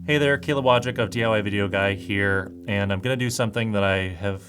Hey there, Wojcik of DIY Video Guy here, and I'm going to do something that I have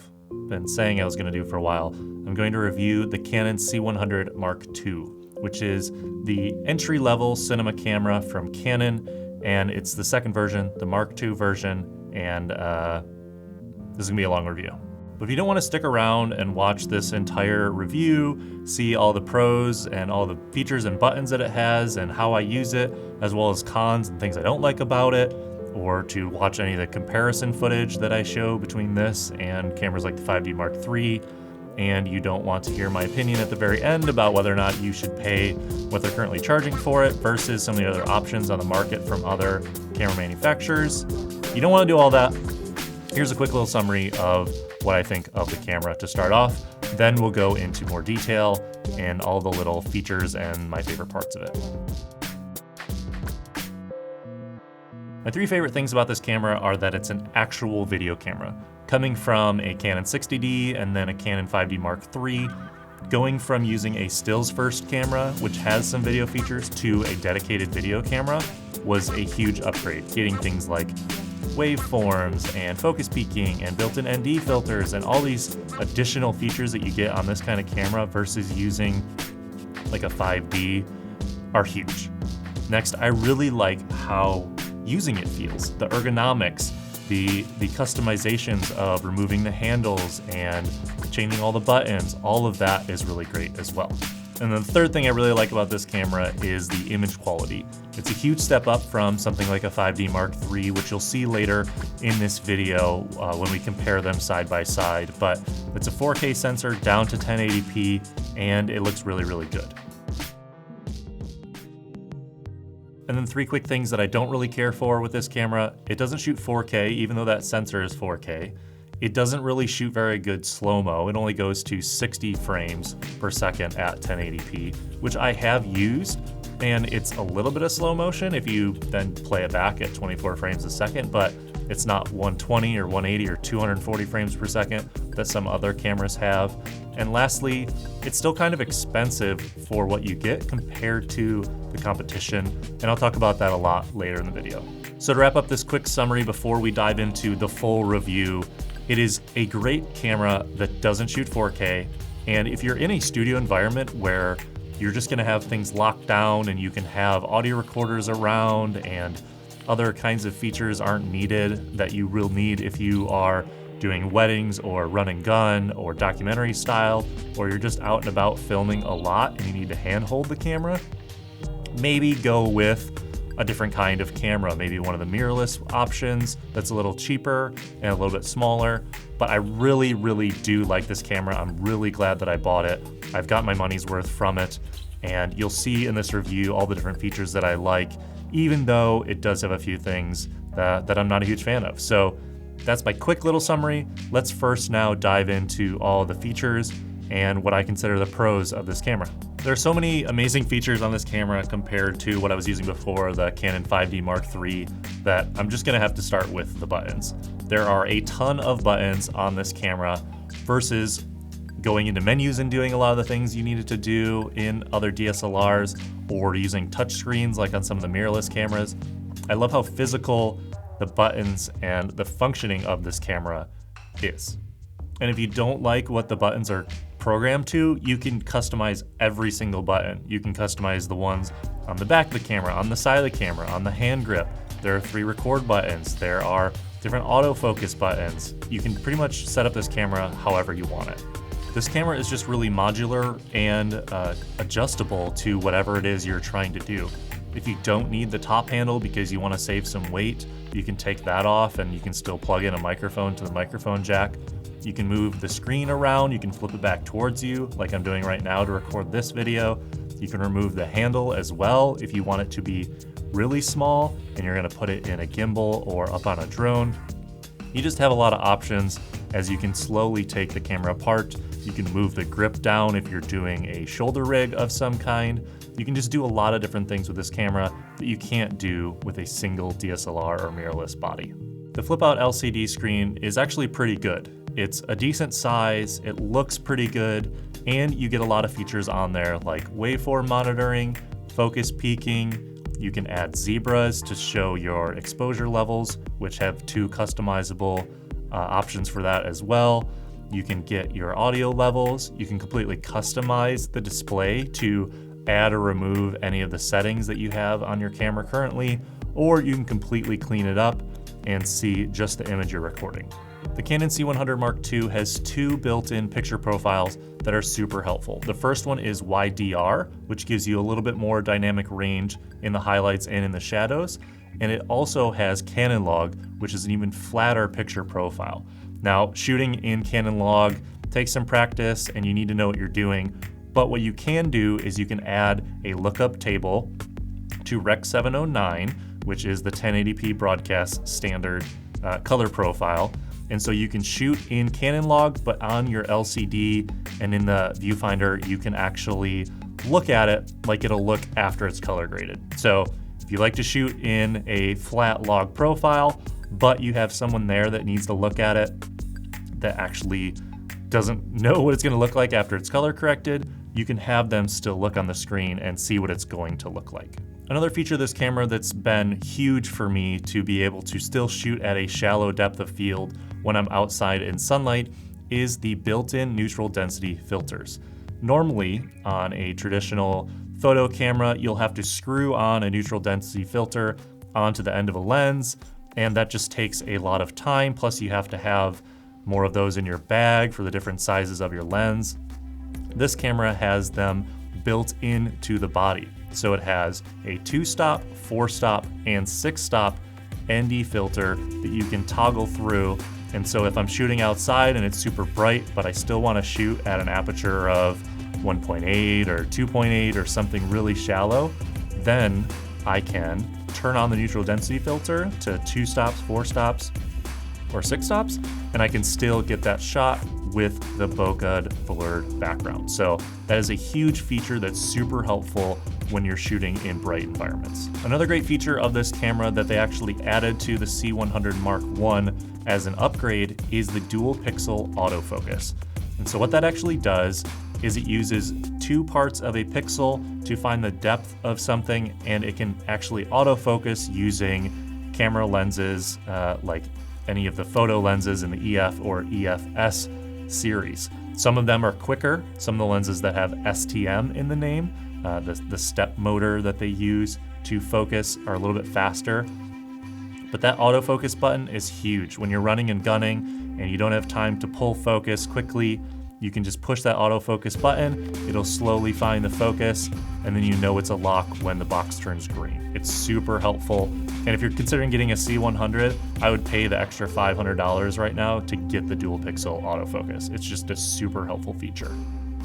been saying I was going to do for a while. I'm going to review the Canon C100 Mark II, which is the entry-level cinema camera from Canon, and it's the second version, the Mark II version, and this is going to be a long review. But if you don't want to stick around and watch this entire review, see all the pros and all the features and buttons that it has and how I use it, as well as cons and things I don't like about it, or to watch any of the comparison footage that I show between this and cameras like the 5D Mark III, and you don't want to hear my opinion at the very end about whether or not you should pay what they're currently charging for it versus some of the other options on the market from other camera manufacturers, you don't want to do all that. Here's a quick little summary of what I think of the camera to start off. Then we'll go into more detail and all the little features and my favorite parts of it. My three favorite things about this camera are that it's an actual video camera, coming from a Canon 60D and then a Canon 5D Mark III, going from using a stills first camera, which has some video features, to a dedicated video camera was a huge upgrade, getting things like waveforms and focus peaking and built-in ND filters and all these additional features that you get on this kind of camera versus using like a 5D are huge. Next, I really like how using it feels. The ergonomics, the customizations of removing the handles and changing all the buttons, all of that is really great as well. And then the third thing I really like about this camera is the image quality. It's a huge step up from something like a 5D Mark III, which you'll see later in this video when we compare them side by side. But it's a 4K sensor down to 1080p, and it looks really, really good. And then three quick things that I don't really care for with this camera. It doesn't shoot 4K, even though that sensor is 4K. It doesn't really shoot very good slow-mo. It only goes to 60 frames per second at 1080p, which I have used, and it's a little bit of slow motion if you then play it back at 24 frames a second, but it's not 120 or 180 or 240 frames per second that some other cameras have. And lastly, it's still kind of expensive for what you get compared to the competition, and I'll talk about that a lot later in the video. So to wrap up this quick summary before we dive into the full review, it is a great camera that doesn't shoot 4K, and if you're in a studio environment where you're just gonna have things locked down and you can have audio recorders around and other kinds of features aren't needed that you will need if you are doing weddings or run and gun or documentary style, or you're just out and about filming a lot and you need to handhold the camera, maybe go with a different kind of camera, maybe one of the mirrorless options that's a little cheaper and a little bit smaller. But I really, really do like this camera. I'm really glad that I bought it. I've got my money's worth from it, and you'll see in this review all the different features that I like, even though it does have a few things that I'm not a huge fan of. So that's my quick little summary. Let's first now dive into all the features and what I consider the pros of this camera. There are so many amazing features on this camera compared to what I was using before, the Canon 5D Mark III, that I'm just gonna have to start with the buttons. There are a ton of buttons on this camera versus going into menus and doing a lot of the things you needed to do in other DSLRs or using touchscreens like on some of the mirrorless cameras. I love how physical the buttons and the functioning of this camera is. And if you don't like what the buttons are programmed to, you can customize every single button. You can customize the ones on the back of the camera, on the side of the camera, on the hand grip. There are 3 record buttons. There are different autofocus buttons. You can pretty much set up this camera however you want it. This camera is just really modular and adjustable to whatever it is you're trying to do. If you don't need the top handle because you want to save some weight, you can take that off and you can still plug in a microphone to the microphone jack. You can move the screen around, you can flip it back towards you like I'm doing right now to record this video. You can remove the handle as well if you want it to be really small and you're gonna put it in a gimbal or up on a drone. You just have a lot of options as you can slowly take the camera apart. You can move the grip down if you're doing a shoulder rig of some kind. You can just do a lot of different things with this camera that you can't do with a single DSLR or mirrorless body. The flip out LCD screen is actually pretty good. It's a decent size, it looks pretty good, and you get a lot of features on there like waveform monitoring, focus peaking, You can add zebras to show your exposure levels, which have 2 customizable options for that as well. You can get your audio levels. You can completely customize the display to add or remove any of the settings that you have on your camera currently, or you can completely clean it up and see just the image you're recording. The Canon C100 Mark II has 2 built-in picture profiles that are super helpful. The first one is YDR, which gives you a little bit more dynamic range in the highlights and in the shadows. And it also has Canon Log, which is an even flatter picture profile. Now, shooting in Canon Log takes some practice and you need to know what you're doing, but what you can do is you can add a lookup table to Rec. 709, which is the 1080p broadcast standard color profile. And so you can shoot in Canon Log, but on your LCD and in the viewfinder, you can actually look at it like it'll look after it's color graded. So if you like to shoot in a flat log profile, but you have someone there that needs to look at it that actually doesn't know what it's going to look like after it's color corrected, you can have them still look on the screen and see what it's going to look like. Another feature of this camera that's been huge for me to be able to still shoot at a shallow depth of field when I'm outside in sunlight is the built-in neutral density filters. Normally, on a traditional photo camera, you'll have to screw on a neutral density filter onto the end of a lens, and that just takes a lot of time. Plus, you have to have more of those in your bag for the different sizes of your lens. This camera has them built into the body. So it has a 2-stop, 4-stop, and 6-stop ND filter that you can toggle through. And so if I'm shooting outside and it's super bright, but I still want to shoot at an aperture of 1.8 or 2.8 or something really shallow, then I can turn on the neutral density filter to 2 stops, 4 stops, or 6 stops, and I can still get that shot with the bokeh blurred background. So that is a huge feature that's super helpful when you're shooting in bright environments. Another great feature of this camera that they actually added to the C100 Mark I as an upgrade is the dual pixel autofocus. And so what that actually does is it uses 2 parts of a pixel to find the depth of something, and it can actually autofocus using camera lenses like any of the photo lenses in the EF or EFS series. Some of them are quicker. Some of the lenses that have STM in the name, the step motor that they use to focus, are a little bit faster. But that autofocus button is huge. When you're running and gunning and you don't have time to pull focus quickly, you can just push that autofocus button, it'll slowly find the focus, and then you know it's a lock when the box turns green. It's super helpful. And if you're considering getting a C100, I would pay the extra $500 right now to get the dual pixel autofocus. It's just a super helpful feature.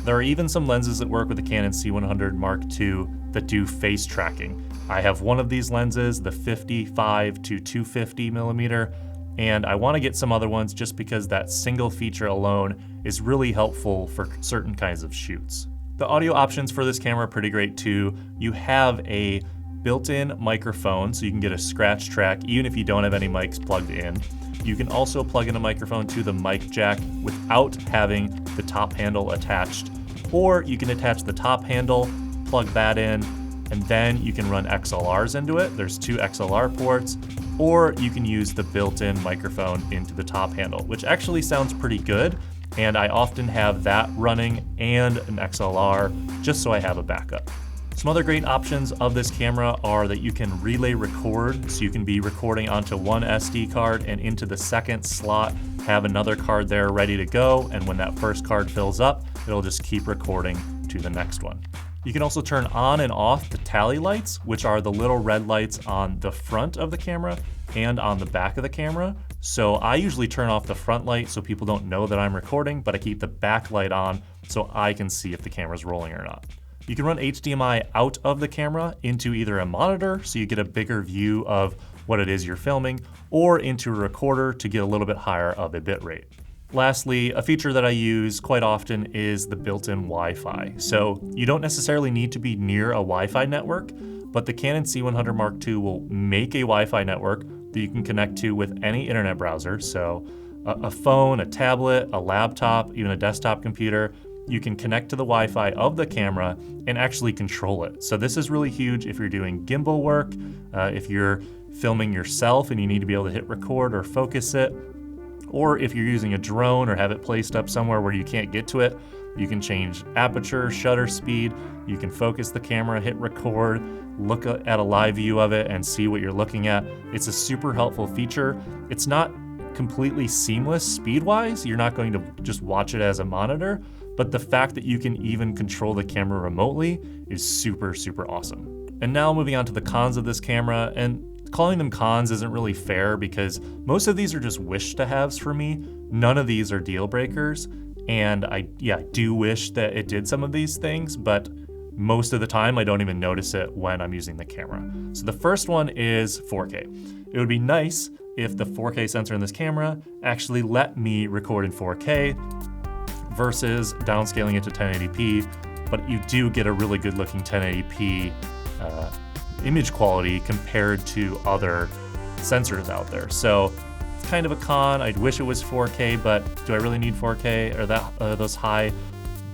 There are even some lenses that work with the Canon C100 Mark II that do face tracking. I have one of these lenses, the 55 to 250 millimeter, and I want to get some other ones just because that single feature alone is really helpful for certain kinds of shoots. The audio options for this camera are pretty great too. You have a built-in microphone, so you can get a scratch track even if you don't have any mics plugged in. You can also plug in a microphone to the mic jack without having the top handle attached, or you can attach the top handle, plug that in, and then you can run XLRs into it. There's 2 XLR ports, or you can use the built-in microphone into the top handle, which actually sounds pretty good. And I often have that running and an XLR just so I have a backup. Some other great options of this camera are that you can relay record, so you can be recording onto one SD card and into the second slot, have another card there ready to go, and when that first card fills up, it'll just keep recording to the next one. You can also turn on and off the tally lights, which are the little red lights on the front of the camera and on the back of the camera. So I usually turn off the front light so people don't know that I'm recording, but I keep the back light on so I can see if the camera's rolling or not. You can run HDMI out of the camera into either a monitor so you get a bigger view of what it is you're filming, or into a recorder to get a little bit higher of a bit rate. Lastly, a feature that I use quite often is the built-in Wi-Fi. So you don't necessarily need to be near a Wi-Fi network, but the Canon C100 Mark II will make a Wi-Fi network that you can connect to with any internet browser. So a phone, a tablet, a laptop, even a desktop computer, you can connect to the Wi-Fi of the camera and actually control it. So this is really huge if you're doing gimbal work, if you're filming yourself and you need to be able to hit record or focus it, or if you're using a drone or have it placed up somewhere where you can't get to it, you can change aperture, shutter speed, you can focus the camera, hit record, look at a live view of it and see what you're looking at. It's a super helpful feature. It's not completely seamless speed-wise. You're not going to just watch it as a monitor, but the fact that you can even control the camera remotely is super, super awesome. And now moving on to the cons of this camera, and calling them cons isn't really fair because most of these are just wish to haves for me. None of these are deal breakers. And I do wish that it did some of these things, but most of the time I don't even notice it when I'm using the camera. So the first one is 4K. It would be nice if the 4K sensor in this camera actually let me record in 4K versus downscaling it to 1080p, but you do get a really good looking 1080p image quality compared to other sensors out there. So it's kind of a con. I'd wish it was 4K, but do I really need 4K or those high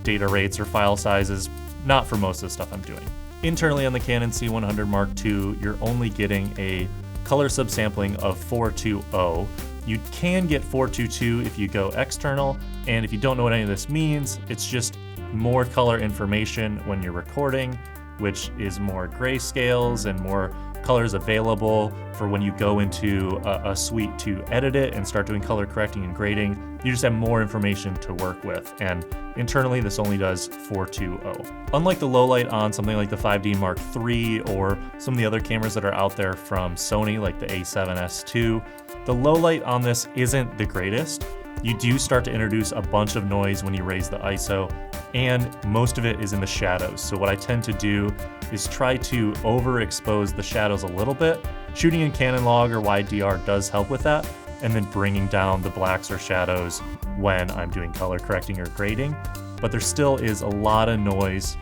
data rates or file sizes? Not for most of the stuff I'm doing. Internally on the Canon C100 Mark II, you're only getting a color subsampling of 420. You can get 422 if you go external, and if you don't know what any of this means, it's just more color information when you're recording, which is more grayscales and more colors available for when you go into a suite to edit it and start doing color correcting and grading. You just have more information to work with, and internally this only does 420. Unlike the low light on something like the 5D Mark III or some of the other cameras that are out there from Sony like the A7S II, the low light on this isn't the greatest. You do start to introduce a bunch of noise when you raise the ISO, and most of it is in the shadows. So what I tend to do is try to overexpose the shadows a little bit. Shooting in Canon log or wide DR does help with that, and then bringing down the blacks or shadows when I'm doing color correcting or grading. But there still is a lot of noise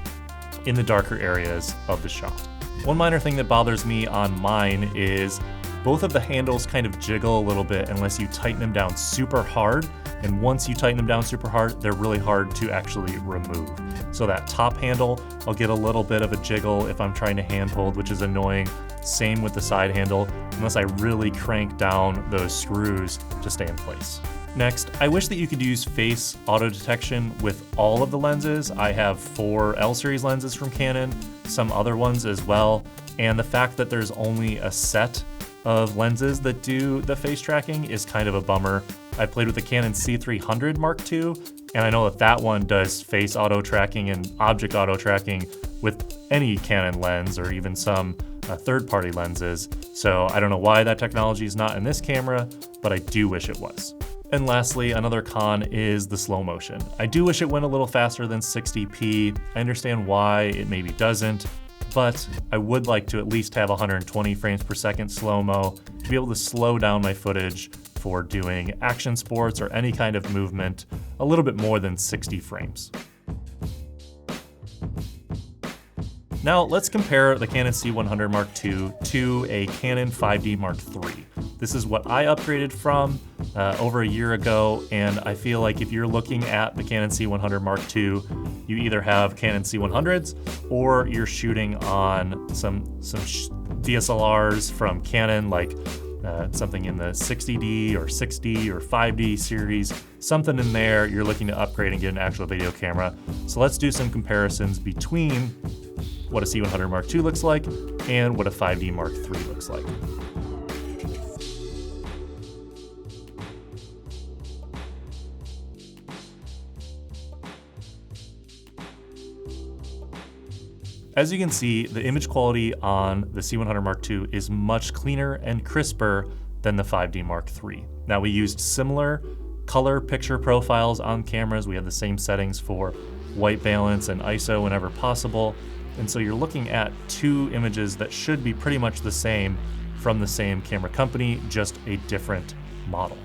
in the darker areas of the shot. One minor thing that bothers me on mine is both of the handles kind of jiggle a little bit unless you tighten them down super hard. And once you tighten them down super hard, they're really hard to actually remove. So that top handle, I'll get a little bit of a jiggle if I'm trying to handhold, which is annoying. Same with the side handle, unless I really crank down those screws to stay in place. Next, I wish that you could use face auto detection with all of the lenses. I have 4 L series lenses from Canon, some other ones as well. And the fact that there's only a set of lenses that do the face tracking is kind of a bummer. I played with the Canon C300 Mark II, and I know that that one does face auto tracking and object auto tracking with any Canon lens or even some third-party lenses. So I don't know why that technology is not in this camera, but I do wish it was. And lastly, another con is the slow motion. I do wish it went a little faster than 60p. I understand why it maybe doesn't, but I would like to at least have 120 frames per second slow-mo to be able to slow down my footage for doing action sports or any kind of movement a little bit more than 60 frames. Now let's compare the Canon C100 Mark II to a Canon 5D Mark III. This is what I upgraded from over a year ago, and I feel like if you're looking at the Canon C100 Mark II, you either have Canon C100s or you're shooting on some DSLRs from Canon, like something in the 60D or 6D or 5D series, something in there you're looking to upgrade and get an actual video camera. So let's do some comparisons between what a C100 Mark II looks like and what a 5D Mark III looks like. As you can see, the image quality on the C100 Mark II is much cleaner and crisper than the 5D Mark III. Now, we used similar color picture profiles on cameras. We had the same settings for white balance and ISO whenever possible. And so you're looking at 2 images that should be pretty much the same from the same camera company, just a different model.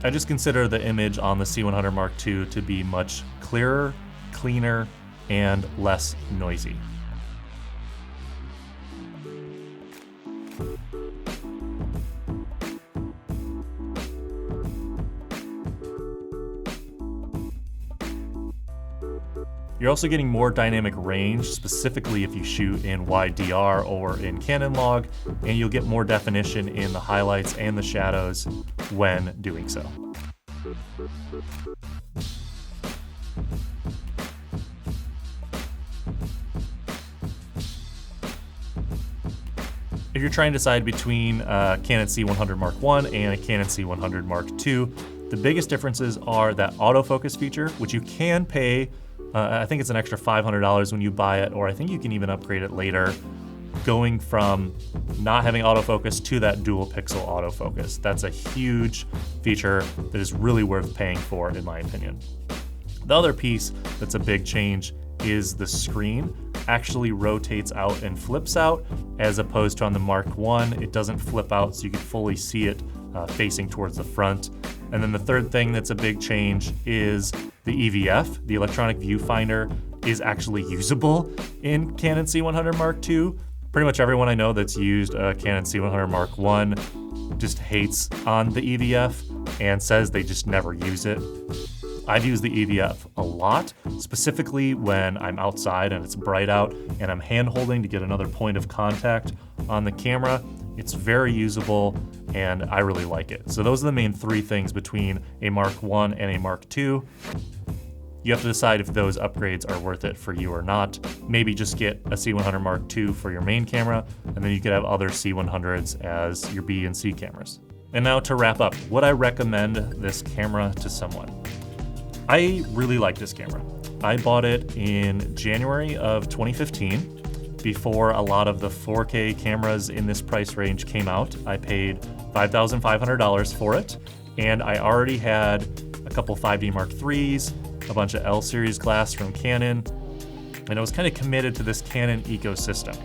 I just consider the image on the C100 Mark II to be much clearer, cleaner, and less noisy. You're also getting more dynamic range, specifically if you shoot in wide DR or in Canon log, and you'll get more definition in the highlights and the shadows when doing so. If you're trying to decide between a Canon C100 Mark I and a Canon C100 Mark II, the biggest differences are that autofocus feature, which you can pay, I think it's an extra $500 when you buy it, or I think you can even upgrade it later, going from not having autofocus to that dual pixel autofocus. That's a huge feature that is really worth paying for, in my opinion. The other piece that's a big change is the screen actually rotates out and flips out, as opposed to on the Mark I, it doesn't flip out, so you can fully see it facing towards the front. And then the third thing that's a big change is the EVF, the electronic viewfinder, is actually usable in Canon C100 Mark II. Pretty much everyone I know that's used a Canon C100 Mark I just hates on the EVF and says they just never use it. I've used the EVF a lot, specifically when I'm outside and it's bright out and I'm hand holding to get another point of contact on the camera. It's very usable and I really like it. So those are the main three things between a Mark I and a Mark II. You have to decide if those upgrades are worth it for you or not. Maybe just get a C100 Mark II for your main camera, and then you could have other C100s as your B and C cameras. And now to wrap up, would I recommend this camera to someone? I really like this camera. I bought it in January of 2015, before a lot of the 4K cameras in this price range came out. I paid $5,500 for it, and I already had a couple 5D Mark IIIs, a bunch of L series glass from Canon, and I was kind of committed to this Canon ecosystem.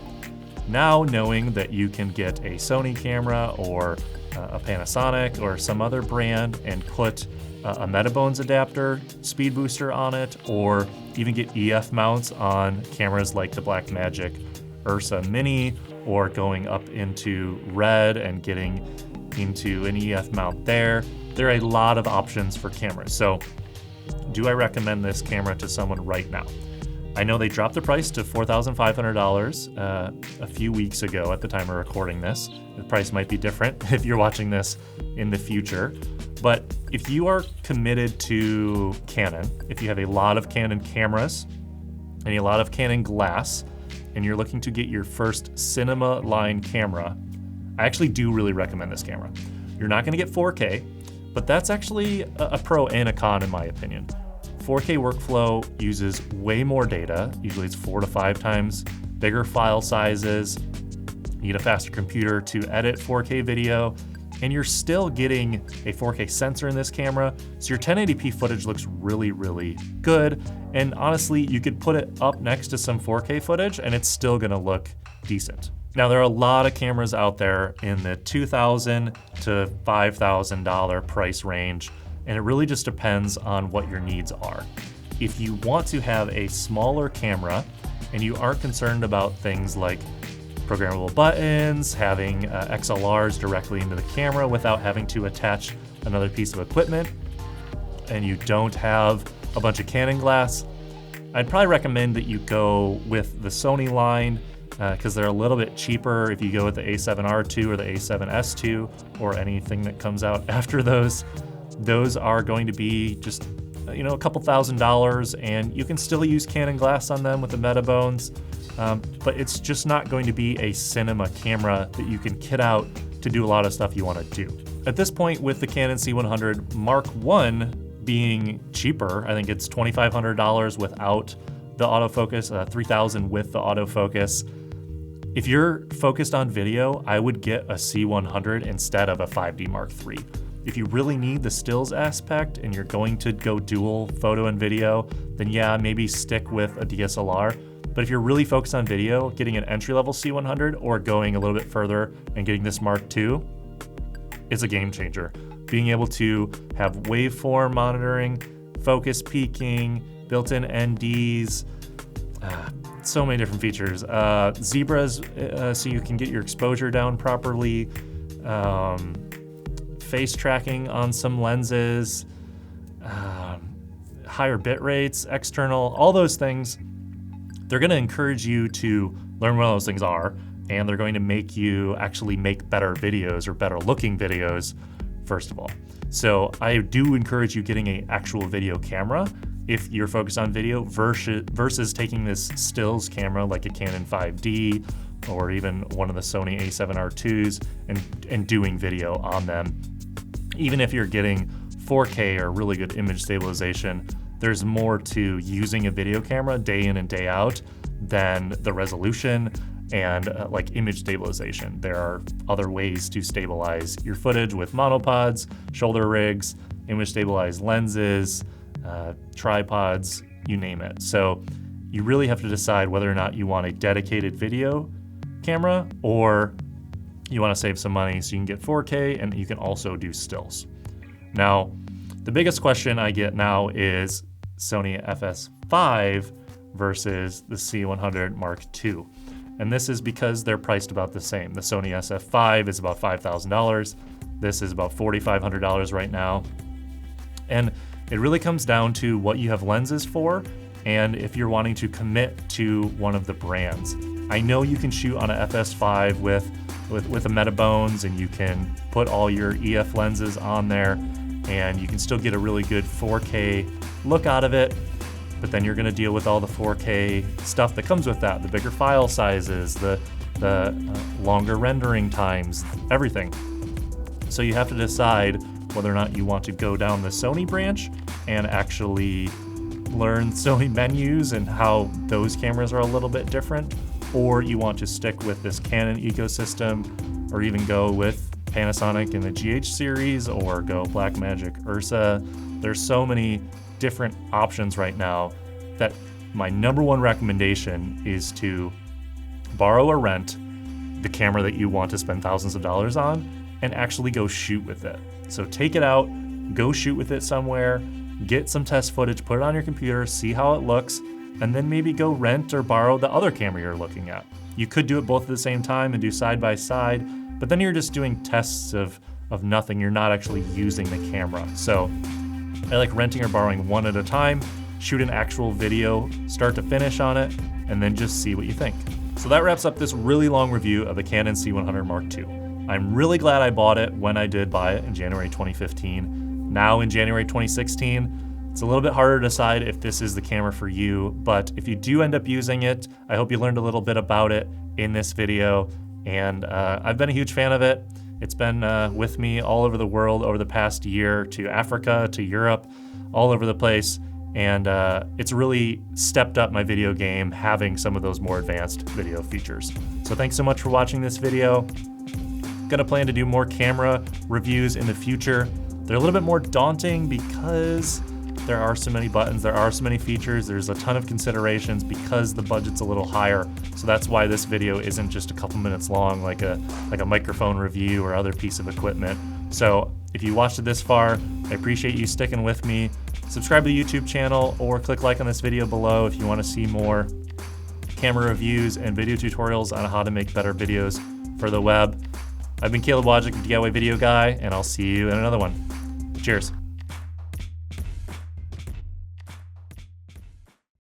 Now, knowing that you can get a Sony camera or a Panasonic or some other brand and put a Metabones adapter, speed booster on it, or even get EF mounts on cameras like the Blackmagic Ursa Mini, or going up into Red and getting into an EF mount there. There are a lot of options for cameras. So do I recommend this camera to someone right now? I know they dropped the price to $4,500 a few weeks ago at the time of recording this. The price might be different if you're watching this in the future. But if you are committed to Canon, if you have a lot of Canon cameras and a lot of Canon glass, and you're looking to get your first cinema line camera, I actually do really recommend this camera. You're not gonna get 4K, but that's actually a pro and a con in my opinion. 4K workflow uses way more data. Usually it's 4 to 5 times bigger file sizes. You need a faster computer to edit 4K video, and you're still getting a 4K sensor in this camera, so your 1080p footage looks really, really good. And honestly, you could put it up next to some 4K footage and it's still gonna look decent. Now, there are a lot of cameras out there in the $2,000 to $5,000 price range, and it really just depends on what your needs are. If you want to have a smaller camera and you aren't concerned about things like programmable buttons, having XLRs directly into the camera without having to attach another piece of equipment, and you don't have a bunch of Canon glass, I'd probably recommend that you go with the Sony line, because they're a little bit cheaper if you go with the A7R II or the A7S II or anything that comes out after those. Those are going to be just, a couple $1,000s, and you can still use Canon glass on them with the Metabones, but it's just not going to be a cinema camera that you can kit out to do a lot of stuff you want to do. At this point, with the Canon C100 Mark I being cheaper, I think it's $2,500 without the autofocus, $3,000 with the autofocus. If you're focused on video, I would get a C100 instead of a 5D Mark III. If you really need the stills aspect and you're going to go dual photo and video, then yeah, maybe stick with a DSLR. But if you're really focused on video, getting an entry-level C100 or going a little bit further and getting this Mark II is a game changer. Being able to have waveform monitoring, focus peaking, built-in NDs, so many different features. Zebras, so you can get your exposure down properly. Face tracking on some lenses. higher bit rates, external, all those things, they're gonna encourage you to learn what those things are, and they're going to make you actually make better videos or better looking videos, first of all. So I do encourage you getting an actual video camera if you're focused on video versus taking this stills camera like a Canon 5D or even one of the Sony A7R2s and doing video on them. Even if you're getting 4K or really good image stabilization, there's more to using a video camera day in and day out than the resolution and like image stabilization. There are other ways to stabilize your footage with monopods, shoulder rigs, image stabilized lenses, tripods, you name it. So you really have to decide whether or not you want a dedicated video camera or you want to save some money so you can get 4K and you can also do stills. Now, the biggest question I get now is Sony FS5 versus the C100 Mark II. And this is because they're priced about the same. The Sony SF5 is about $5,000. This is about $4,500 right now. And it really comes down to what you have lenses for and if you're wanting to commit to one of the brands. I know you can shoot on a FS5 with a Metabones, and you can put all your EF lenses on there and you can still get a really good 4K look out of it, but then you're gonna deal with all the 4K stuff that comes with that, the bigger file sizes, the longer rendering times, everything. So you have to decide whether or not you want to go down the Sony branch and actually learn Sony menus and how those cameras are a little bit different, or you want to stick with this Canon ecosystem, or even go with Panasonic in the GH series, or go Blackmagic Ursa. There's so many different options right now that my number one recommendation is to borrow or rent the camera that you want to spend thousands of dollars on and actually go shoot with it. So take it out, go shoot with it somewhere, get some test footage, put it on your computer, see how it looks, and then maybe go rent or borrow the other camera you're looking at. You could do it both at the same time and do side by side, but then you're just doing tests of nothing. You're not actually using the camera. So I like renting or borrowing one at a time, shoot an actual video, start to finish on it, and then just see what you think. So that wraps up this really long review of the Canon C100 Mark II. I'm really glad I bought it when I did buy it in January 2015. Now in January 2016, it's a little bit harder to decide if this is the camera for you, but if you do end up using it, I hope you learned a little bit about it in this video, and I've been a huge fan of it. It's been with me all over the world over the past year, to Africa, to Europe, all over the place, and it's really stepped up my video game having some of those more advanced video features. So thanks so much for watching this video. Gonna plan to do more camera reviews in the future. They're a little bit more daunting because there are so many buttons, there are so many features, there's a ton of considerations because the budget's a little higher. So that's why this video isn't just a couple minutes long like a microphone review or other piece of equipment. So if you watched it this far, I appreciate you sticking with me. Subscribe to the YouTube channel or click like on this video below if you want to see more camera reviews and video tutorials on how to make better videos for the web. I've been Caleb Wojcik, DIY Video Guy, and I'll see you in another one. Cheers.